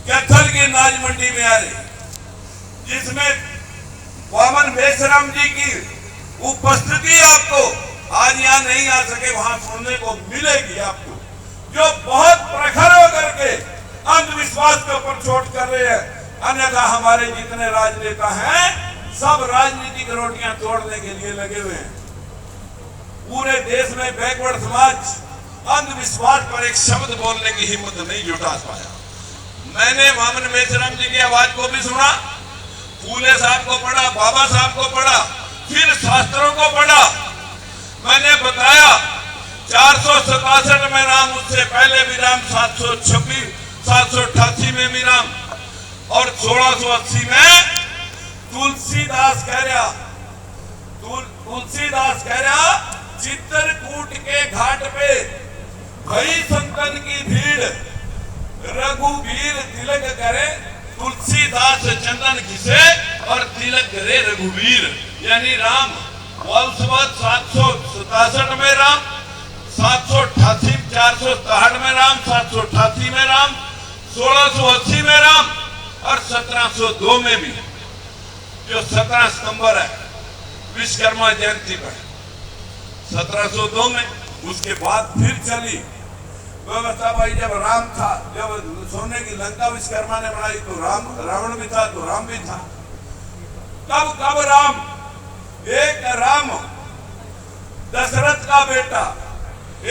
कैथल की नाज मंडी में आ रही, जिसमें वामन बेसराम जी की उपस्थिति आपको आज यहाँ नहीं आ सके, वहां सुनने को मिलेगी आपको, जो बहुत प्रखर होकर के अंधविश्वास के ऊपर चोट कर रहे हैं। अन्यथा हमारे जितने राजनेता हैं सब राजनीतिक रोटियां तोड़ने के लिए लगे हुए हैं। पूरे देश में बैकवर्ड समाज अंधविश्वास पर एक शब्द बोलने की हिम्मत नहीं जुटा पाया। मैंने वामन बेसराम जी की आवाज को भी सुना, फूले साहब को पढ़ा, बाबा साहब को पढ़ा, फिर शास्त्रों को पढ़ा। मैंने बताया 467 में राम, उससे पहले भी राम, 788 में भी राम, और 1680 में तुलसीदास कह रहा चित्रकूट के घाट पे भई संतन की भीड़, रघुवीर तिलक करे, तुलसीदास चंदन घिसे और तिलक करे रघुवीर। यानी राम 767 में राम, 788 467 में राम, 788 में राम, 1680 में राम और 1702 में भी, जो 17 सितंबर है विश्वकर्मा जयंती पर 1702 में। उसके बाद फिर चली व्यवस्था भाई, जब राम था, जब सोने की लंका विश्वकर्मा ने बनाई तो रावण भी था, तो राम भी था। कब राम, एक राम दशरथ का बेटा,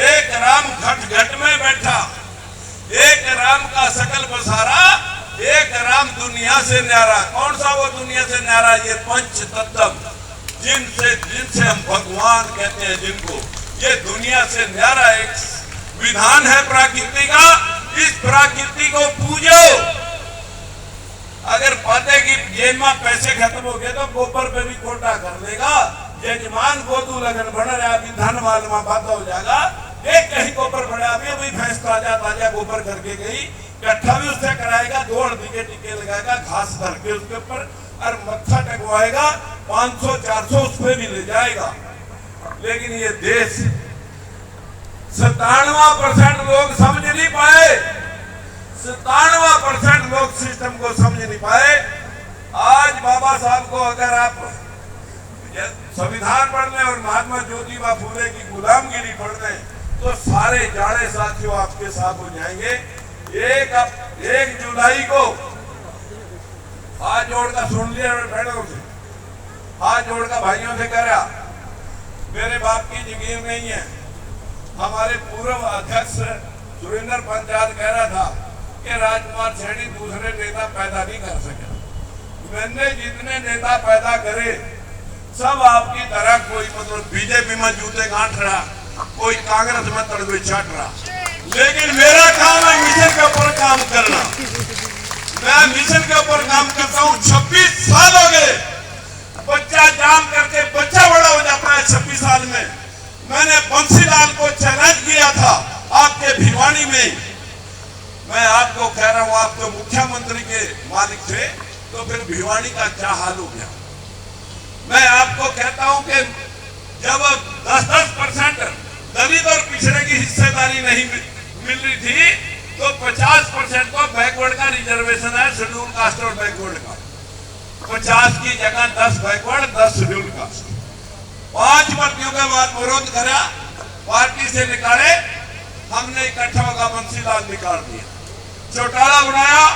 एक राम घट में बैठा, एक राम का सकल बसारा, एक राम दुनिया से न्यारा। कौन सा वो दुनिया से न्यारा? ये पंच तत्व जिनसे हम भगवान कहते हैं, जिनको ये दुनिया से न्यारा एक विधान है प्रकृति का। इस प्रकृति को पूजो। अगर पाते कि जेब में पैसे खत्म हो गए तो गोबर पे भी कोटा कर लेगा। यजमान गोदू लगन बन रहा, अभी धन माल में बात हो जाएगा। एक कहीं गोबर पड़ा, अभी भैंस ताजा गोबर करके गई, कट्ठा भी उससे कराएगा, 2 टिके लगाएगा, घास धर के उसके ऊपर और मत्था टकवाएगा, 500-400 उस पर भी ले जाएगा। लेकिन ये देश 97% लोग समझ नहीं पाए, 97% लोग सिस्टम को समझ नहीं पाए। आज बाबा साहब को अगर आप संविधान पढ़ लें और महात्मा ज्योतिबा फूले की गुलामगिरी पढ़ लें तो सारे जाड़े साथियों आपके साथ हो जाएंगे। 1 जुलाई को हाथ जोड़कर सुन लिया, बैठो से हाथ जोड़कर भाइयों से कह रहा, मेरे बाप की जगीर नहीं है। हमारे पूर्व अध्यक्ष सुरेंद्र पंचायत कह रहा था कि राजकुमार सैनी दूसरे नेता पैदा नहीं कर सके। मैंने जितने नेता पैदा करे सब आपकी तरह, कोई मतलब बीजेपी में जूते गांठ रहा, कोई कांग्रेस में तड़वे चाट रहा, लेकिन मेरा काम है मिशन के ऊपर काम करना। मैं मिशन के ऊपर काम करता हूँ। 26 साल हो गए, बच्चा जाम करके बच्चा बड़ा हो जाता है 26 साल में। मैंने बंसीलाल को चैलेंज किया था आपके भिवानी में। मैं आपको कह रहा हूं, आप तो मुख्यमंत्री के मालिक थे, तो फिर भिवानी का क्या हाल हो गया? मैं आपको कहता हूं कि जब 10% दलित और पिछड़े की हिस्सेदारी नहीं मिल रही थी तो 50% को बैकवर्ड का रिजर्वेशन है, शेड्यूल कास्ट और बैकवर्ड का। 50 की जगह 10 बैकवर्ड, 10 शेड्यूल कास्ट। 5 भर्तियों के बाद विरोध करा, पार्टी से निकाले, हमने इकट्ठा होकर बंसीलाल निकाल दिया, चौटाला बनाया।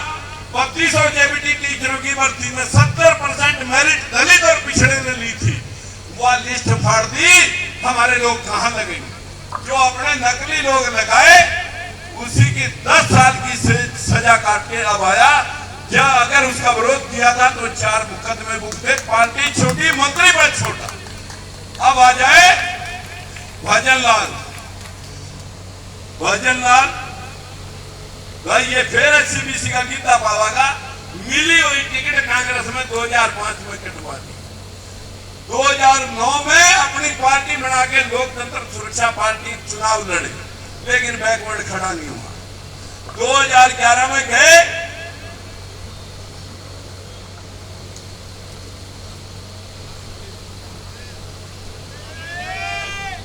3200 जेबीटी टीचरों की भर्ती में 70% मेरिट दलित और पिछड़े ने ली थी। वह लिस्ट फाड़ दी, हमारे लोग कहां लगेंगे? जो अपने नकली लोग लगाए उसी की 10 साल की सजा काट के अब आया। या अगर उसका विरोध किया था तो 4 मुकदमे भुगते, पार्टी छोटी, मंत्री पद छोटा। अब आ जाए भजनलाल भाई, ये फिर SCBC का गीता पावागा। मिली हुई टिकट कांग्रेस में 2005 में कटवा दी। 2009 में अपनी पार्टी बना के लोकतंत्र सुरक्षा पार्टी चुनाव लड़े, लेकिन बैकवर्ड खड़ा नहीं हुआ। 2011 में गए,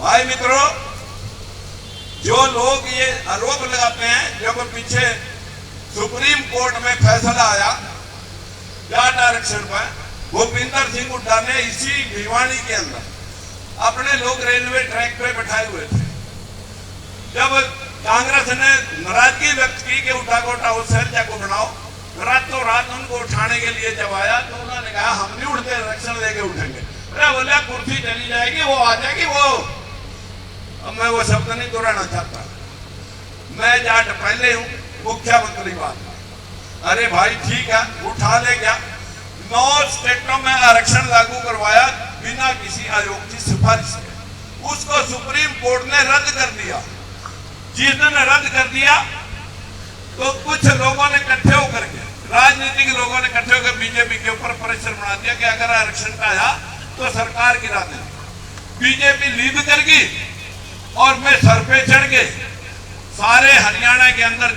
भाई मित्रों, जो लोग ये आरोप लगाते हैं, जब पीछे सुप्रीम कोर्ट में फैसला आया जाट आरक्षण पर। भूपिंदर सिंह हुड्डा ने इसी भिवानी के अंदर अपने लोग रेलवे ट्रैक पे बैठाए हुए थे। जब कांग्रेस ने नाराजगी व्यक्त की कि हुड्डा को उठाओ, शहर को बनाओ, रातों रात उनको उठाने के लिए जब आया तो उन्होंने कहा हम नहीं उठते, आरक्षण लेके उठेंगे। अरे बोले कुर्सी चली जाएगी, वो आ जाएगी वो। अब मैं वो शब्द नहीं दोहराना चाहता, मैं जाट पहले हूं, मुख्यमंत्री बात। अरे भाई ठीक है, उठा ले गया। 9 स्टेटों में आरक्षण लागू करवाया बिना किसी आयोग की सिफारिश के। उसको सुप्रीम कोर्ट ने रद्द कर दिया। जिस दिन रद्द कर दिया तो कुछ लोगों ने इकट्ठे होकर के, राजनीतिक लोगों ने इकट्ठे होकर बीजेपी के ऊपर प्रेशर बना दिया कि अगर आरक्षण का आया तो सरकार गिरा देंगे। बीजेपी लीड कर गई और मैं सर पे चढ़ के सारे हरियाणा के अंदर